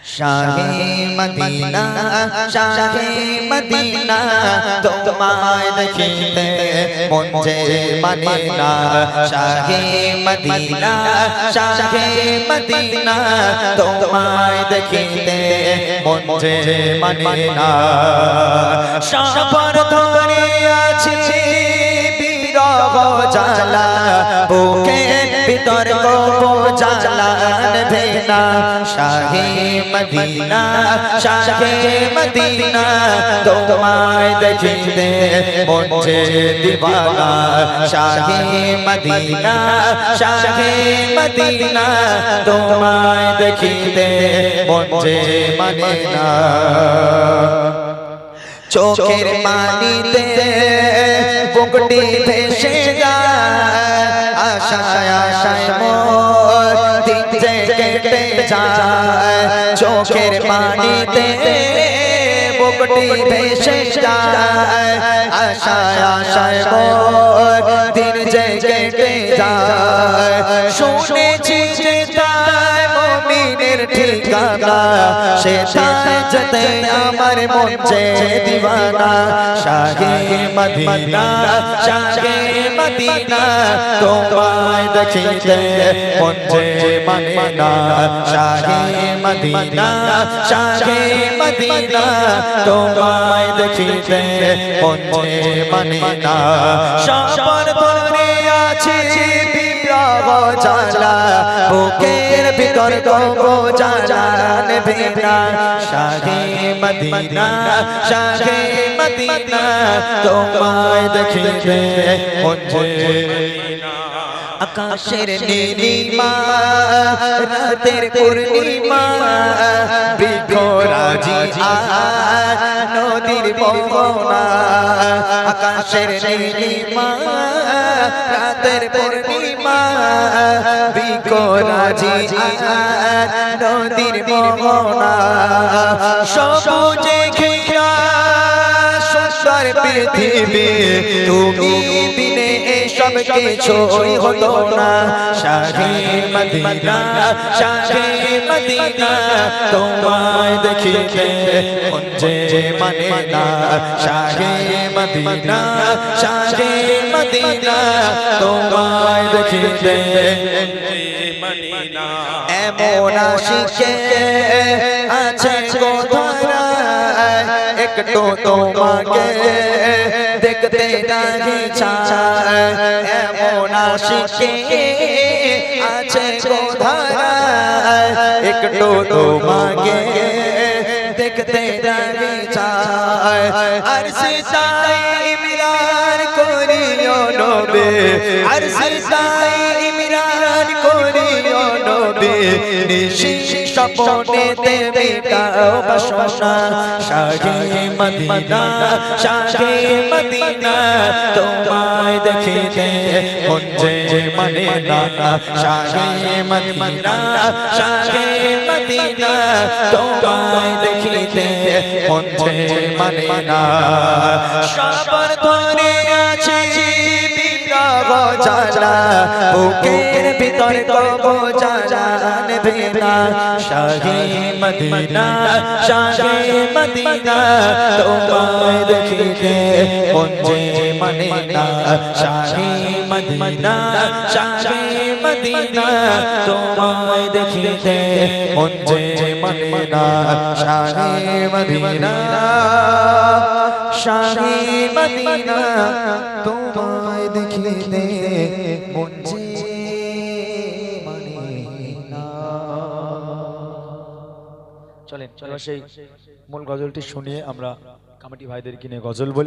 শাহে Medina শাহে Medina তোমায় দেখিতে মন যে মানে না শাহে মদিনা শাহে মদিনা তোমায় দেখিতে মন যে মানে না সবার ধরে আছে বিরহ জ্বালা বুকে ভিতর গো জ্বালা ভেনা শাহে মদিনা শাহে মদিনা তোমায় দেখিতে মন যে দিওয়ানা শাহে মদিনা শাহে মদিনা তোমায় দেখিতে মন যে মানে না চোখের পানিতে বুকটি ভেসে যায় আশায় আশায় মোর দিন যে কেটে যায় চোখের পানিতে বুকটি ভেসে যায় আশায় আশায় মোর দিন যে কেটে যায় শুনেছি যে তাই মুমিনের ঠিকানা সেটাই যেতে আমার মন যে দিওয়ানা শাহে মদিনা শাহে মদিনা তোমায় দেখিতে মন যে মানে না শাহে মদিনা শাহে মদিনা তোমায় দেখিতে মন যে মানে না সবার ধরে আছে বিরহ জ্বালা বুকের ভিতর গো জ্বালা ভেনা শাহে মদিনা শাহে মদিনা তোমায় দেখিতে মন যে আকাশের নীলিমা রাতের পূর্ণিমা বৃক্ষরাজি নদীর মোহনা আকাশের নীলিমা রাতের পূর্ণিমা বৃক্ষরাজি নদীর মোহনা সবুজে ঘেরা সুন্দর পৃথিবী তুমি বিনে সব কিছুই হতো না শাহে মদিনা শাহে মদিনা তোমায় দেখিতে মন যে মানে না শাহে মদিনা শাহে মদিনা তোমায় দেখিতে এমন আশিকে আছে গো ধরায় একটু তোমাকে দেখতে নাহি চায় এমন আশিকে আছে গো ধরায় একটু তোমাকে দেখতে নাহি চায় আর সিতাই ইমরান করিও নবে আর সিতাই ইমরান করিও নবে নিশি স্বপ্নে দেবে কাও বাসনা শাহে মদিনা শাহে মদিনা তোমায় দেখিতে মন যে মানে না শাহে মদিনা শাহে মদিনা তোমায় দেখিতে মন যে মানে না সবার ধরে আছে বিরহ জ্বালা বুকের ভিতর গো জ্বালা ভেনা শাহে মদিনা শাহে মদিনা তোমায় দেখিতে মন যে মানে না শাহে মদিনা শাহে মদিনা তোমায় দেখিতে মন যে মানে না শাহে মদিনা শাহে মদিনা তোমায় দেখিতে মন যে চলেন সেই মূল গজলটি শুনিয়ে আমরা কমিটি ভাইদেরকে নিয়ে গজল বলে